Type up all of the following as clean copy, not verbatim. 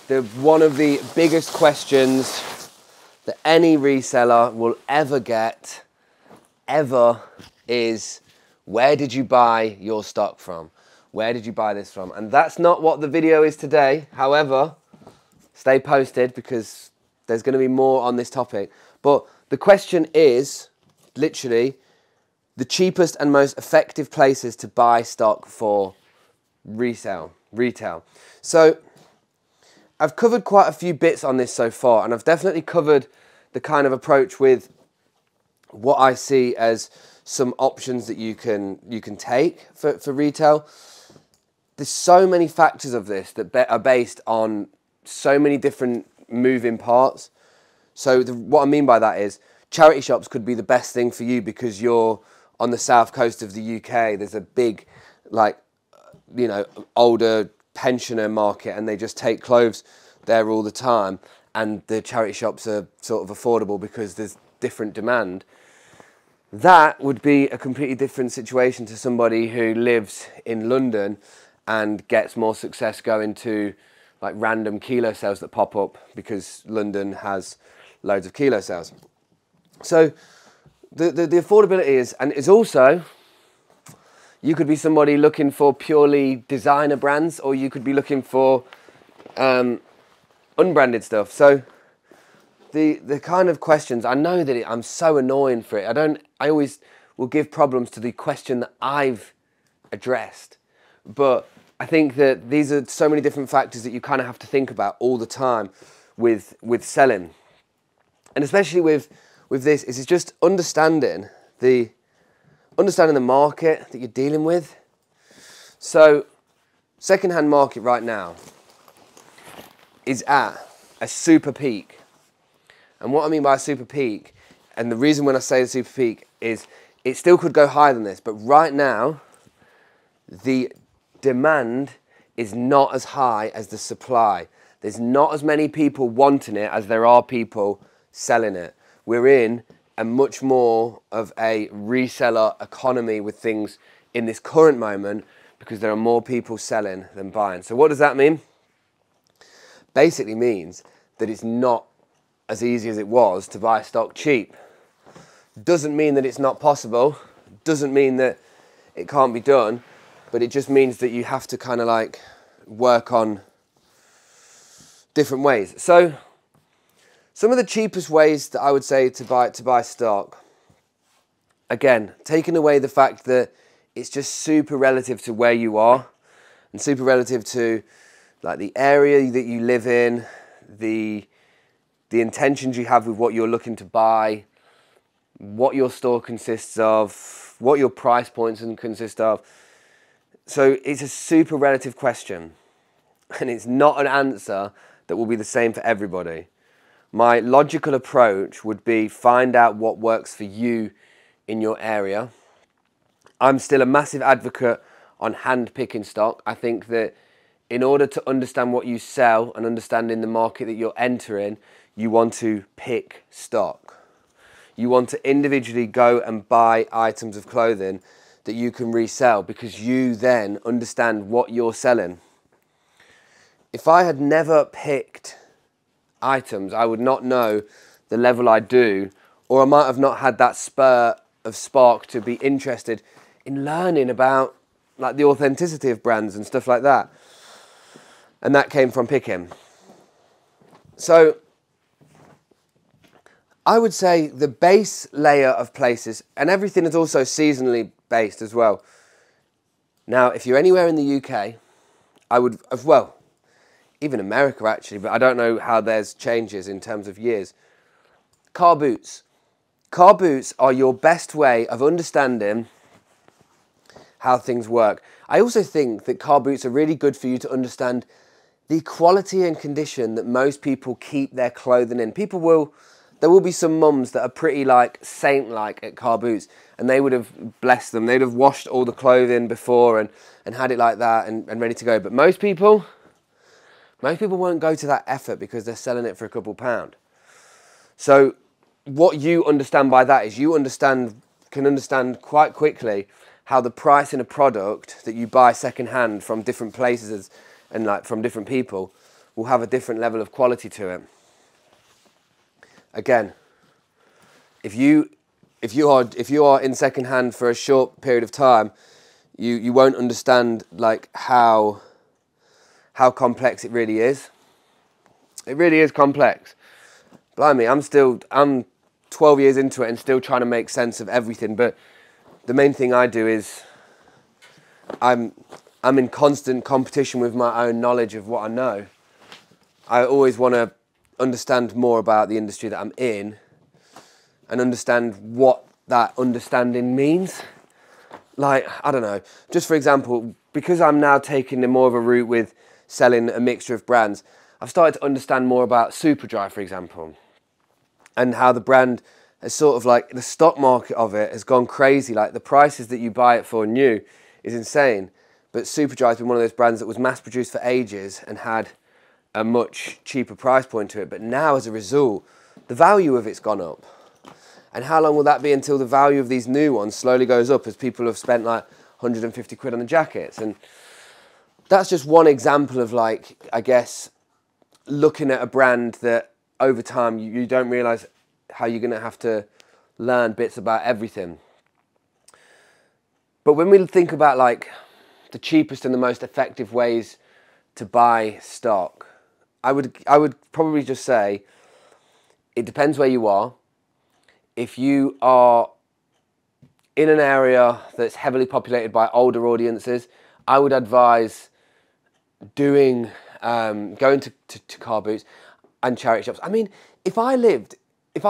one of the biggest questions that any reseller will ever get, is where did you buy your stock from? Where did you buy this from? And that's not what the video is today. However, stay posted because there's going to be more on this topic. But the question is literally the cheapest and most effective places to buy stock for retail. So I've covered quite a few bits on this so far, and I've definitely covered the kind of approach with what I see as some options that you can take for retail. There's so many factors of this that are based on so many different moving parts. So what I mean by that is charity shops could be the best thing for you because you're on the south coast of the UK. There's a big, like, you know, older pensioner market, and they just take clothes there all the time, and the charity shops are sort of affordable because there's different demand. That would be a completely different situation to somebody who lives in London and gets more success going to like random kilo sales that pop up because London has loads of kilo sales. So the affordability is also, you could be somebody looking for purely designer brands, or you could be looking for unbranded stuff. So the kind of questions, I know that I'm so annoying for it. I always will give problems to the question that I've addressed. But I think that these are so many different factors that you kind of have to think about all the time with selling. And especially with this, is it's just understanding the market that you're dealing with. So second-hand market right now is at a super peak. And what I mean by a super peak, and the reason when I say a super peak is it still could go higher than this, but right now the demand is not as high as the supply. There's not as many people wanting it as there are people selling it. We're in a much more of a reseller economy with things in this current moment because there are more people selling than buying. So what does that mean? Basically means that it's not as easy as it was to buy stock cheap. Doesn't mean that it's not possible, doesn't mean that it can't be done, but it just means that you have to kind of like work on different ways. So some of the cheapest ways that I would say to buy stock, again, taking away the fact that it's just super relative to where you are and super relative to like the area that you live in, the intentions you have with what you're looking to buy, what your store consists of, what your price points consist of. So it's a super relative question, and it's not an answer that will be the same for everybody. My logical approach would be find out what works for you in your area. I'm still a massive advocate on hand-picking stock. I think that in order to understand what you sell and understanding the market that you're entering, you want to pick stock. You want to individually go and buy items of clothing that you can resell because you then understand what you're selling. If I had never picked items, I would not know the level I do, or I might have not had that spur of spark to be interested in learning about like the authenticity of brands and stuff like that. And that came from picking. So I would say the base layer of places, and everything is also seasonally based as well. Now, if you're anywhere in the UK, I would, well, even America actually, but I don't know how there's changes in terms of years. Car boots. Car boots are your best way of understanding how things work. I also think that car boots are really good for you to understand the quality and condition that most people keep their clothing in. There will be some mums that are pretty like saint-like at car boots, and they would have blessed them. They'd have washed all the clothing before and had it like that and ready to go. But most people won't go to that effort because they're selling it for a couple £. So what you understand by that is you can understand quite quickly how the price in a product that you buy second hand from different places and like from different people will have a different level of quality to it. Again, if you are in secondhand for a short period of time, you won't understand like how complex it really is. It really is complex. Blimey, I'm 12 years into it and still trying to make sense of everything. But the main thing I do is I'm in constant competition with my own knowledge of what I know. I always want to understand more about the industry that I'm in and understand what that understanding means. Like, I don't know, just for example, because I'm now taking more of a route with selling a mixture of brands, I've started to understand more about Superdry, for example, and how the brand has sort of like, the stock market of it has gone crazy. Like the prices that you buy it for new is insane. But Superdry has been one of those brands that was mass produced for ages and had a much cheaper price point to it. But now as a result, the value of it's gone up. And how long will that be until the value of these new ones slowly goes up as people have spent like 150 quid on the jackets? And that's just one example of like, I guess, looking at a brand that over time you don't realise how you're going to have to learn bits about everything. But when we think about like the cheapest and the most effective ways to buy stock, I would probably just say it depends where you are. If you are in an area that's heavily populated by older audiences, I would advise going to car boots and charity shops. I mean, if I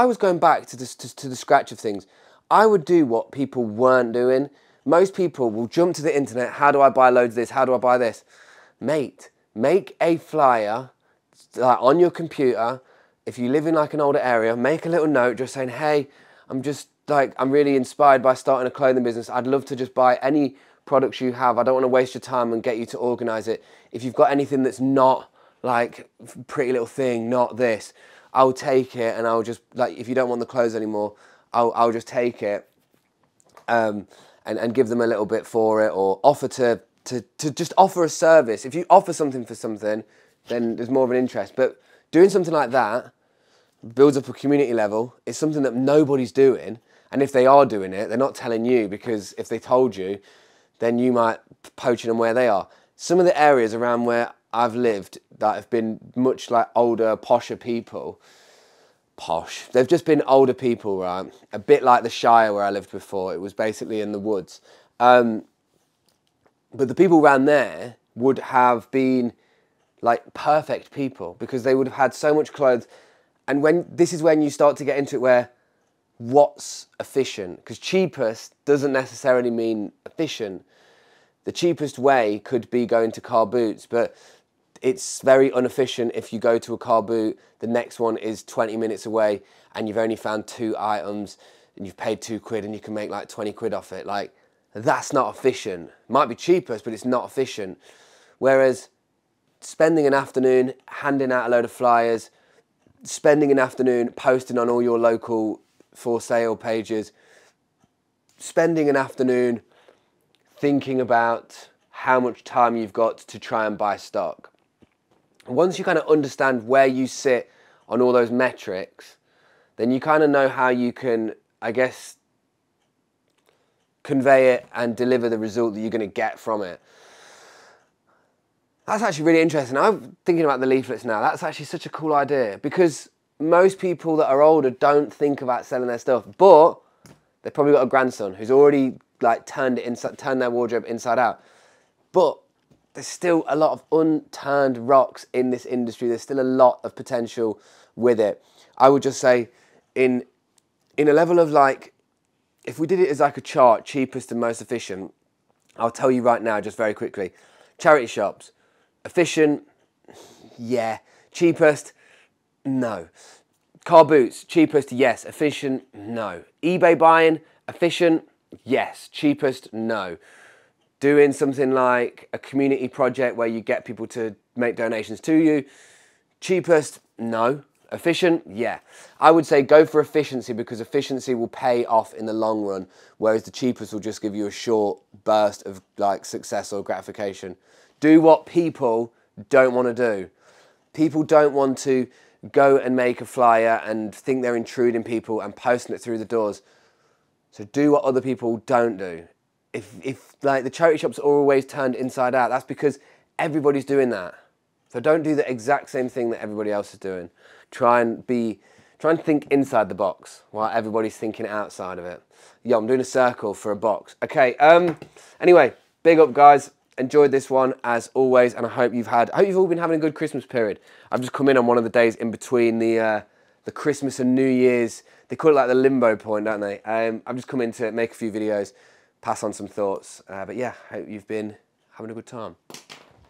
was going back to the scratch of things, I would do what people weren't doing. Most people will jump to the internet. How do I buy loads of this? How do I buy this? Mate, make a flyer on your computer. If you live in like an older area, make a little note just saying, hey, I'm really inspired by starting a clothing business. I'd love to just buy any products you have. I don't want to waste your time and get you to organise it. If you've got anything that's not like Pretty Little Thing, not this, I'll take it, and I'll just, like, if you don't want the clothes anymore, I'll just take it and give them a little bit for it, or offer to just offer a service. If you offer something for something, then there's more of an interest. But doing something like that builds up a community level. It's something that nobody's doing, and if they are doing it, they're not telling you, because if they told you, then you might poaching them where they are. Some of the areas around where I've lived that have been much like older, posher people, they've just been older people, right? A bit like the Shire where I lived before. It was basically in the woods. But the people around there would have been like perfect people, because they would have had so much clothes. And this is when you start to get into it where what's efficient, because cheapest doesn't necessarily mean efficient. The cheapest way could be going to car boots, but it's very inefficient if you go to a car boot, the next one is 20 minutes away and you've only found 2 items and you've paid 2 quid and you can make like 20 quid off it. Like, that's not efficient. Might be cheapest, but it's not efficient. Whereas spending an afternoon handing out a load of flyers, spending an afternoon posting on all your local for sale pages, spending an afternoon thinking about how much time you've got to try and buy stock. Once you kind of understand where you sit on all those metrics, then you kind of know how you can, I guess, convey it and deliver the result that you're going to get from it. That's actually really interesting. I'm thinking about the leaflets now. That's actually such a cool idea, because most people that are older don't think about selling their stuff, but they've probably got a grandson who's already like turned their wardrobe inside out. But there's still a lot of unturned rocks in this industry. There's still a lot of potential with it. I would just say in a level of like, if we did it as like a chart, cheapest and most efficient, I'll tell you right now, just very quickly. Charity shops, efficient, yeah. Cheapest, no. Car boots, cheapest, yes. Efficient, no. eBay buying, efficient, yes. Cheapest, no. Doing something like a community project where you get people to make donations to you, cheapest, no. Efficient, yeah. I would say go for efficiency, because efficiency will pay off in the long run, whereas the cheapest will just give you a short burst of like success or gratification. Do what people don't want to do. People don't want to go and make a flyer and think they're intruding people and posting it through the doors. So do what other people don't do. If like the charity shops are always turned inside out, that's because everybody's doing that. So don't do the exact same thing that everybody else is doing. Try and think inside the box while everybody's thinking outside of it. Yeah, I'm doing a circle for a box. Okay, anyway, big up guys. Enjoyed this one as always, and I hope you've all been having a good Christmas period. I've just come in on one of the days in between the Christmas and New Year's. They call it like the limbo point, don't they? I've just come in to make a few videos, pass on some thoughts. But yeah, hope you've been having a good time.